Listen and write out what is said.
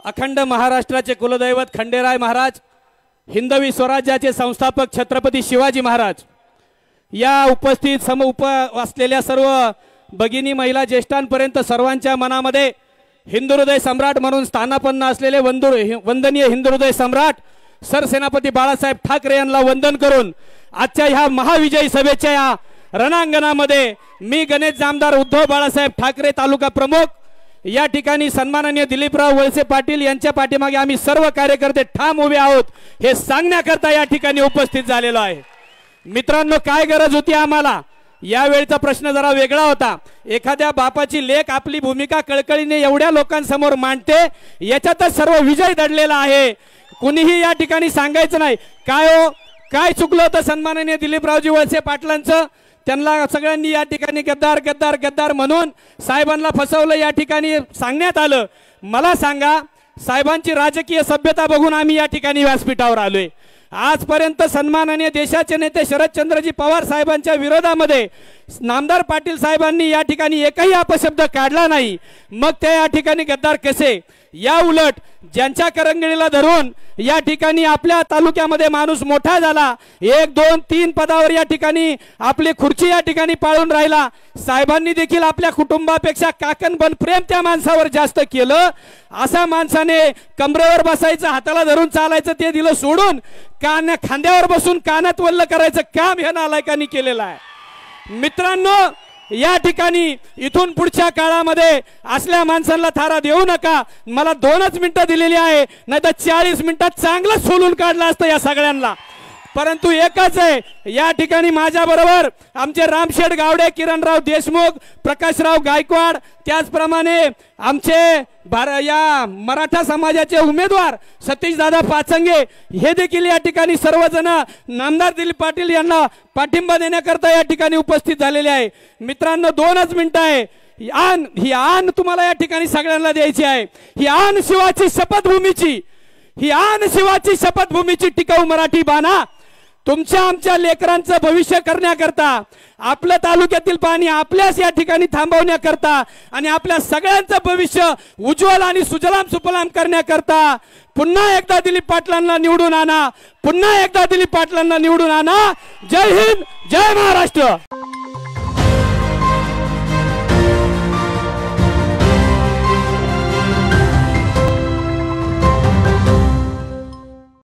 अखंड महाराष्ट्राचे कुलदैवत खंडेराय महाराज, हिंदवी स्वराज्याचे संस्थापक छत्रपती शिवाजी महाराज, या उपस्थित असलेल्या सर्व भगिनी महिला ज्येष्ठांपर्यंत सर्वांच्या मनामध्ये हिंदुहृदय सम्राट म्हणून स्थानापन्न असलेले वंदनीय हिंदुहृदय सम्राट सरसेनापती बाळासाहेब ठाकरे यांना वंदन करून आजच्या ह्या महाविजयी सभेच्या या रणांगणामध्ये मी गणेश जामदार उद्धव बाळासाहेब ठाकरे तालुका प्रमुख या ठिकाणी सन्माननीय दिलीपराव वळसे पाटील यांच्या पाठीमागे आम्ही सर्व कार्यकर्ते ठाम उभे आहोत हे सांगण्याकरता या ठिकाणी उपस्थित झालेलो आहे। मित्रांनो, काय गरज होती आम्हाला? यावेळचा प्रश्न जरा वेगळा होता। एखाद्या बापाची लेक आपली भूमिका कळकळीने एवढ्या लोकांसमोर मांडते, याच्यातच सर्व विजय दडलेला आहे। कुणीही या ठिकाणी सांगायचं नाही काय चुकलं होतं सन्माननीय दिलीपरावजी वळसे पाटलांचं। त्यांना सगळ्यांनी या ठिकाणी गद्दार गद्दार गद्दार म्हणून साहेबांना फसवलं या ठिकाणी सांगण्यात आलं। मला सांगा, साहेबांची राजकीय सभ्यता बघून आम्ही या ठिकाणी व्यासपीठावर आलोय। आजपर्यंत सन्माननीय देशाचे नेते शरदचंद्रजी पवार साहेबांच्या विरोधामध्ये नामदार पाटील साहेबांनी या ठिकाणी एकही अपशब्द काढला नाही। मग ते या ठिकाणी गद्दार कसे? या उलट ज्यांच्या करंगळीला धरून या ठिकाणी आपल्या तालुक्यामध्ये माणूस मोठा झाला, 1 2 3 पदावर या ठिकाणी आपली खुर्ची या ठिकाणी पाळून राहिला, साहेबांनी देखील आपल्या कुटुंबापेक्षा काकणबन प्रेम त्या माणसावर जास्त केलं। असा माणसाने कमरेवर बसायचं, हाताला धरून चालायचं ते दिलं सोडून खांद्यावर बसून कानात वल्ल करायचं काम ह्या नालायकांनी केलेलं आहे। मित्रांनो, या ठिकाणी इथून पुढच्या काळामध्ये असल्या माणसांना थारा देऊ नका। मला 2च मिनिटं दिलेली आहे, नाहीतर 40 मिनिटात चांगलं सोलून काढलं असतं या सगळ्यांना। परंतु एकच आहे, या ठिकाणी माझ्या बरोबर आमचे रामशेठ गावडे, किरणराव देशमुख, प्रकाशराव गायकवाड, त्याचप्रमाणे आमचे या मराठा समाजाचे उमेदवार सतीशदादा पाचंगे हे देखील या ठिकाणी सर्वजण नामदार दिलीप पाटील यांना पाठिंबा देण्याकरता या ठिकाणी उपस्थित झालेले आहे। मित्रांनो, 2च मिनिटं आहे। ही आन तुम्हाला या ठिकाणी सगळ्यांना द्यायची आहे। ही आन शिवाची शपथभूमीची टिकाऊ मराठी बाणा तुमच्या आमच्या लेकरांचं भविष्य करण्याकरता, आपल्या तालुक्यातील पाणी आपल्याच या ठिकाणी थांबवण्याकरता आणि आपल्या सगळ्यांचं भविष्य उज्ज्वल आणि सुजलाम सुफलाम करण्याकरता पुन्हा एकदा दिलीप पाटलांना निवडून आणा, पुन्हा एकदा दिलीप पाटलांना निवडून आणा। जय हिंद, जय महाराष्ट्र।